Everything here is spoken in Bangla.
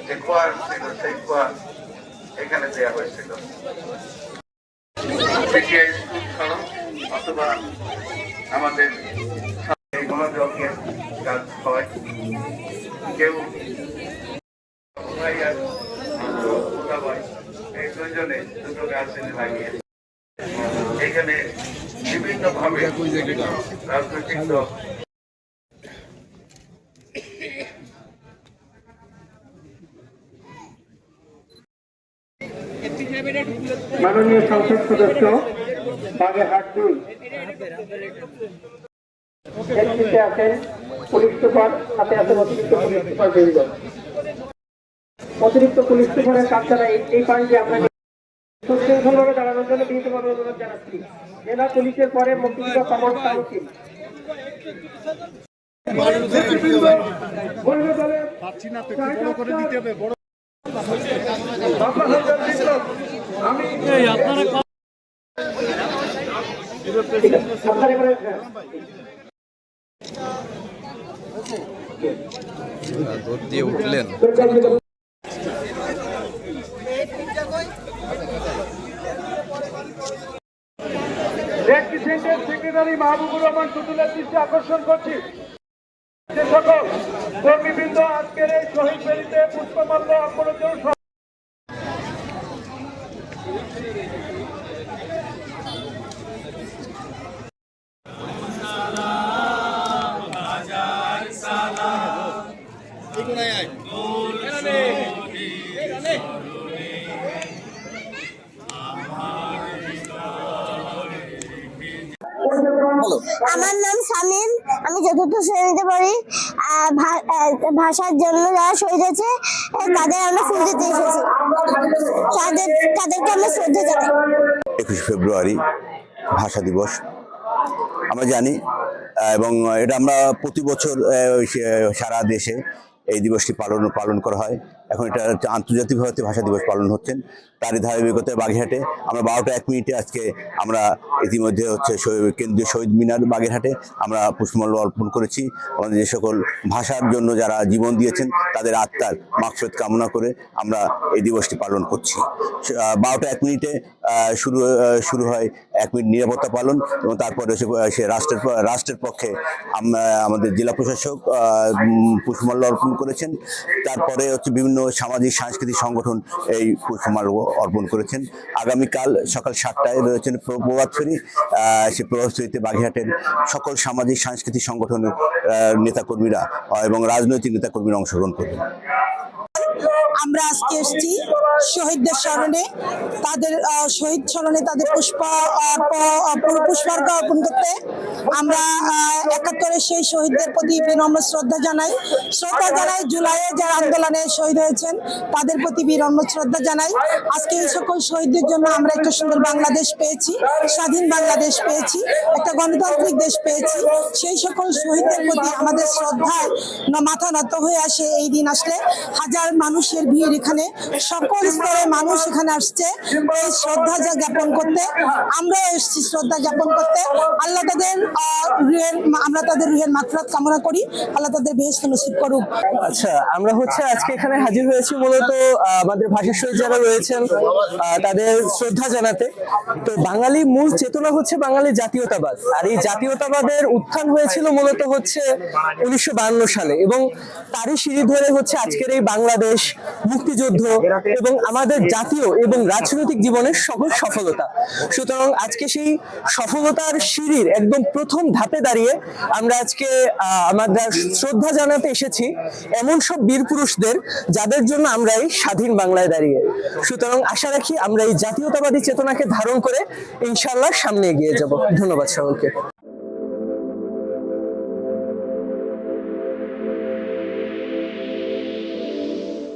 যে খোয়ার ছিল সেই খোয়া এখানে দেওয়া হয়েছিল। পিটিআই স্কুল ছাড়াও অথবা আমাদের এই মনোযোগের কাজ হয়, কেউ এই দুজনে দুটো গাছ এনে লাগিয়ে এখানে বিভিন্ন ভাবে রাজনৈতিক দল মাননীয় সংসদ সদস্য বাগেরহাট 2 নেতৃত্বে আছেন পুলিশ সুপার, সাথে আছেন অতিরিক্ত পুলিশ সুপার বৃন্দ। অতিরিক্ত পুলিশ সুপারের কাজ ছাড়া এই পয়েন্টে আমরা সুশৃঙ্খলভাবে দাঁড়ানোর জন্য বিনীতভাবে অনুরোধ জানাচ্ছি। জেলা পুলিশের পরে মুক্তিযোদ্ধা সমর কাউন্সিল উঠলেন। সেক্রেটারি মাহবুবুর রহমান টুটুলের দৃষ্টি আকর্ষণ করছি, যে সকল কর্মীবৃন্দ আজকের এই শহীদ বেদিতে পুষ্পমাল্য অর্পণের জন্য আমার নাম সামিম, আমি চতুর্থ শ্রেণীতে পড়ি। ভাষার জন্য যারা শহীদ হয়েছে তাদের আমরা ফুল দিতে এসেছি, তাদেরকে আমরা শ্রদ্ধা জানাই। 21 ফেব্রুয়ারি ভাষা দিবস আমরা জানি, এবং এটা আমরা প্রতি বছর সারা দেশে এই দিবসটি পালন করা হয়। এখন এটা আন্তর্জাতিকভাবে ভাষা দিবস পালন হচ্ছেন। তারই ধারাবাহিকতায় বাগেরহাটে আমরা 12টা 1 মিনিটে আজকে আমরা ইতিমধ্যে কেন্দ্রীয় শহীদ মিনার বাগেরহাটে আমরা পুষ্পমাল্য অর্পণ করেছি। আমাদের যে সকল ভাষার জন্য যারা জীবন দিয়েছেন তাদের আত্মার মাগফিরাত কামনা করে আমরা এই দিবসটি পালন করছি। 12টা 1 মিনিটে শুরু হয় 1 মিনিট নিরাপত্তা পালন, এবং তারপরে সে রাষ্ট্রের পক্ষে আমাদের জেলা প্রশাসক পুষ্পমাল্য অর্পণ করেছেন। তারপরে বিভিন্ন সামাজিক সাংস্কৃতিক সংগঠন এই পুষ্পমাল্য অর্পণ করেছেন। আগামীকাল সকাল 7টায় রয়েছেন প্রভাত ফেরি। সে প্রভাত ফেরিতে বাগেরহাটের সকল সামাজিক সাংস্কৃতিক সংগঠনের নেতাকর্মীরা এবং রাজনৈতিক নেতাকর্মীরা অংশগ্রহণ করবেন। আমরা আজকে এসেছি শহীদদের স্মরণে, তাদের শহীদ স্মরণে তাদের পুষ্পার্ঘ্য অর্পণ করতে। আমরা 71-এর সেই শহীদদের প্রতি বিনম্র শ্রদ্ধা জানাই। জুলাইয়ে যারা আন্দোলনে শহীদ হয়েছেন তাদের প্রতি বিনম্র শ্রদ্ধা জানাই। আজকে এই সকল শহীদদের জন্য আমরা একটা সুন্দর বাংলাদেশ পেয়েছি, স্বাধীন বাংলাদেশ পেয়েছি, একটা গণতান্ত্রিক দেশ পেয়েছি। সেই সকল শহীদদের প্রতি আমাদের শ্রদ্ধায় মাথা নত হয়ে আসে। এই দিন আসলে হাজার মানুষের ভিড়, এখানে সকল স্তরের মানুষ এখানে আসছে এই শ্রদ্ধা জ্ঞাপন করতে। আমরাও এসেছি শ্রদ্ধা জ্ঞাপন করতে। আল্লাহ আমরা তাদের রুহের মাগফিরাত কামনা করি, আল্লাহ তাদের বেহেশত নসিব করুক। আচ্ছা, আমরা আজকে এখানে হাজির হয়েছি মূলত আমাদের ভাষা শহীদ যারা রয়েছেন তাদের শ্রদ্ধা জানাতে। তো বাঙালি মূল চেতনা হচ্ছে বাঙালি জাতীয়তাবাদ, আর এই জাতীয়তাবাদের উত্থান হয়েছিল মূলত 1952 সালে, এবং তারই সিঁড়ি ধরে আজকের এই বাংলাদেশ, মুক্তিযুদ্ধ এবং আমাদের জাতীয় এবং রাজনৈতিক জীবনের সকল সফলতা। সুতরাং আজকে সেই সফলতার সিঁড়ির একদম প্রথম ধাপে দাঁড়িয়ে আমরা আজকে আমাদের শ্রদ্ধা জানাতে এসেছি এমন সব বীর পুরুষদের যাদের জন্য আমরা এই স্বাধীন বাংলায় দাঁড়িয়ে। সুতরাং আশা রাখি আমরা এই জাতীয়তাবাদী চেতনাকে ধারণ করে ইনশাআল্লাহ সামনে এগিয়ে যাব। ধন্যবাদ সকলকে।